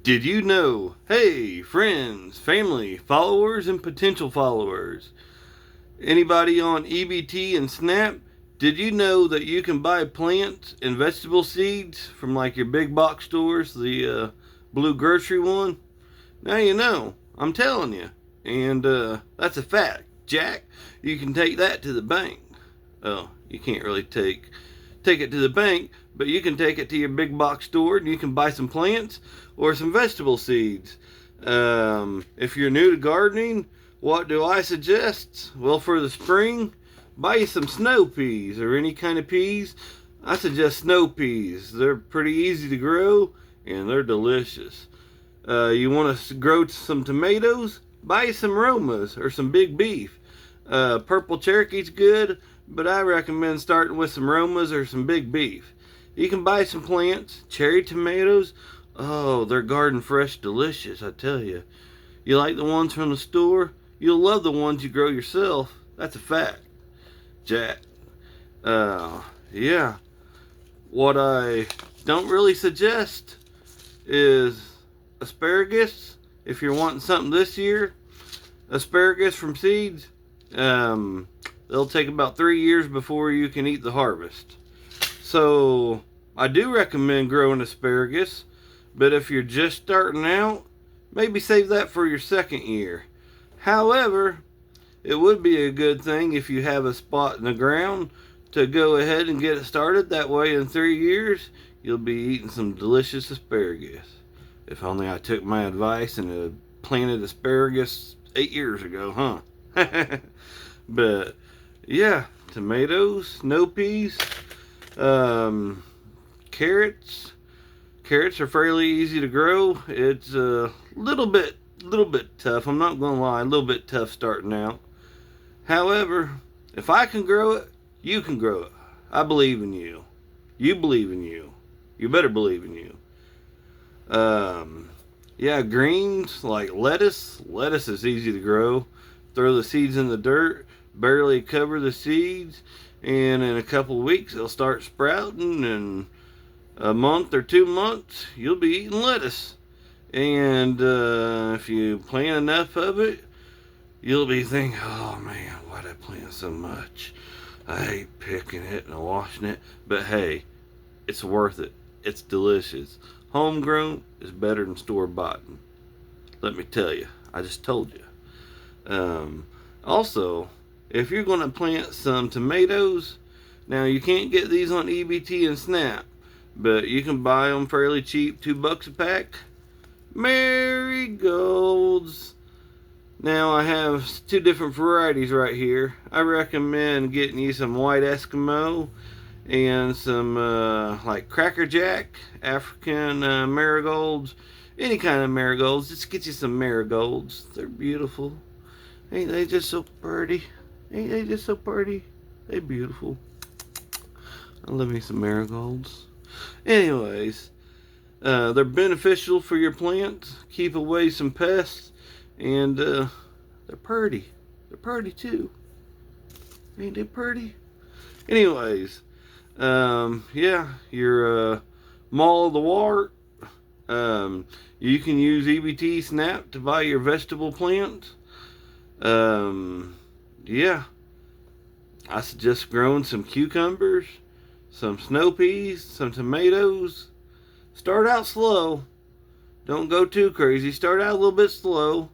Did you know? Hey, friends, family, followers, and potential followers. Anybody on EBT and Snap? Did you know that you can buy plants and vegetable seeds from like your big box stores, the blue grocery one? Now you know. I'm telling you. And that's a fact. Jack, you can take that to the bank. Oh, you can't really take it to the bank, but you can take it to your big box store and you can buy some plants or some vegetable seeds. If you're new to gardening, what do I suggest? Well, for the spring, buy you some snow peas or any kind of peas. I suggest snow peas. They're pretty easy to grow and they're delicious. You want to grow some tomatoes? Buy you some Romas or some big beef. Purple Cherokee's good, but I recommend starting with some Romas or some big beef. You can buy some plants, cherry tomatoes. Oh, they're garden fresh delicious, I tell you. You like the ones from the store? You'll love the ones you grow yourself. That's a fact. Jack. Yeah. What I don't really suggest is asparagus. If you're wanting something this year, asparagus from seeds, they'll take about 3 years before you can eat the harvest. So I do recommend growing asparagus, but if you're just starting out, maybe save that for your second year. However, it would be a good thing if you have a spot in the ground to go ahead and get it started. That way in 3 years, you'll be eating some delicious asparagus. If only I took my advice and planted asparagus 8 years ago, huh? But yeah, tomatoes, snow peas, carrots. Carrots are fairly easy to grow. It's a little bit tough. I'm not gonna lie, a little bit tough starting out. However, if I can grow it, you can grow it. I believe in you. You believe in you. You better believe in you. Yeah, greens like lettuce. Lettuce is easy to grow. Throw the seeds in the dirt, barely cover the seeds, and in a couple of weeks they'll start sprouting, and a month or 2 months you'll be eating lettuce. And if you plant enough of it, you'll be thinking, oh man, why'd I plant so much? I hate picking it and washing it. But hey, it's worth it. It's delicious. Homegrown is better than store-bought. Let me tell you. I just told you. Also, if you're going to plant some tomatoes, now you can't get these on EBT and Snap, but you can buy them fairly cheap, $2 a pack. Marigolds. Now I have 2 different varieties right here. I recommend getting you some white Eskimo and some like Cracker Jack, African marigolds, any kind of marigolds. Just get you some marigolds. They're beautiful. Ain't they just so pretty? Ain't they just so pretty? They beautiful. I love me some marigolds. Anyways, they're beneficial for your plants. Keep away some pests, and they're pretty. They're pretty too. Ain't they pretty? Anyways, yeah, your Mall of the Wart. You can use EBT Snap to buy your vegetable plants. Yeah, I suggest growing some cucumbers, some snow peas, some tomatoes. Start out slow. Don't go too crazy. Start out a little bit slow.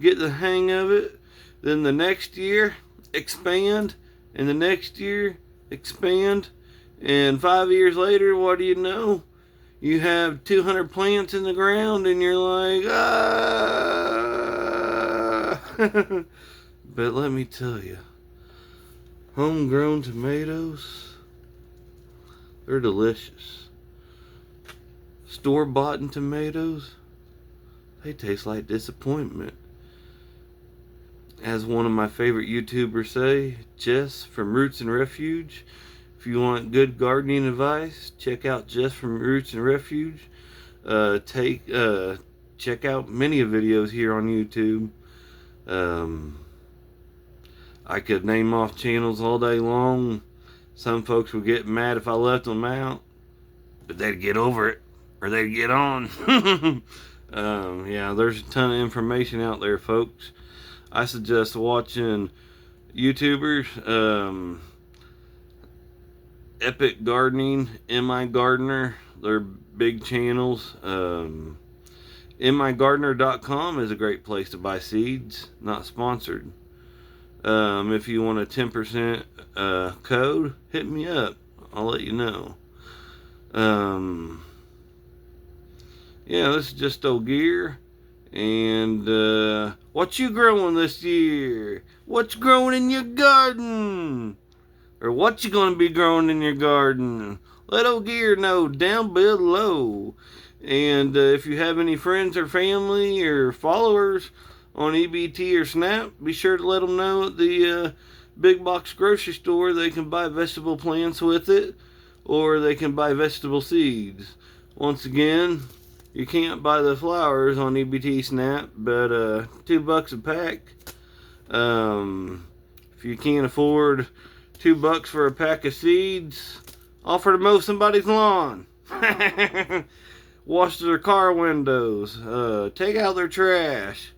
Get the hang of it. Then the next year, expand. And the next year, expand. And 5 years later, what do you know? You have 200 plants in the ground and you're like, ah. But let me tell you, homegrown tomatoes, they're delicious. Store-bought tomatoes, they taste like disappointment. As one of my favorite YouTubers say, Jess from Roots and Refuge. If you want good gardening advice, check out Jess from Roots and Refuge. Check out many videos here on YouTube. I could name off channels all day long. Some folks would get mad if I left them out, but they'd get over it, or they'd get on. Yeah, there's a ton of information out there, folks. I suggest watching YouTubers, Epic Gardening, Mi Gardener. They're big channels. MIgardener.com is a great place to buy seeds. Not sponsored. If you want a 10% code, hit me up. I'll let you know. Yeah, this is just old gear. And what you growing this year? What's growing in your garden? Or what you gonna be growing in your garden? Let old gear know down below. And if you have any friends or family or followers on EBT or Snap, be sure to let them know at the big box grocery store they can buy vegetable plants with it, or they can buy vegetable seeds. Once again, you can't buy the flowers on EBT Snap, but $2 a pack. If you can't afford $2 for a pack of seeds, offer to mow somebody's lawn. Wash their car windows. Take out their trash.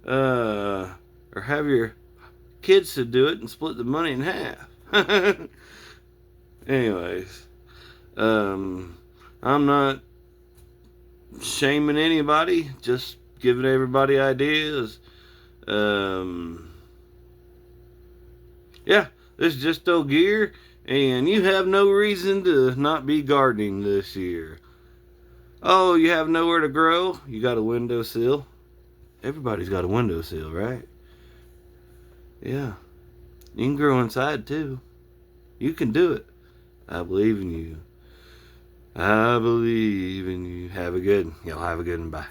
Or have your kids to do it and split the money in half. Anyways, I'm not shaming anybody, just giving everybody ideas. Yeah, this is just old gear, and you have no reason to not be gardening this year. Oh, you have nowhere to grow? You got a windowsill? Everybody's got a windowsill, right? Yeah. You can grow inside too. You can do it. I believe in you. I believe in you. Have a good one. Y'all have a good one. Bye.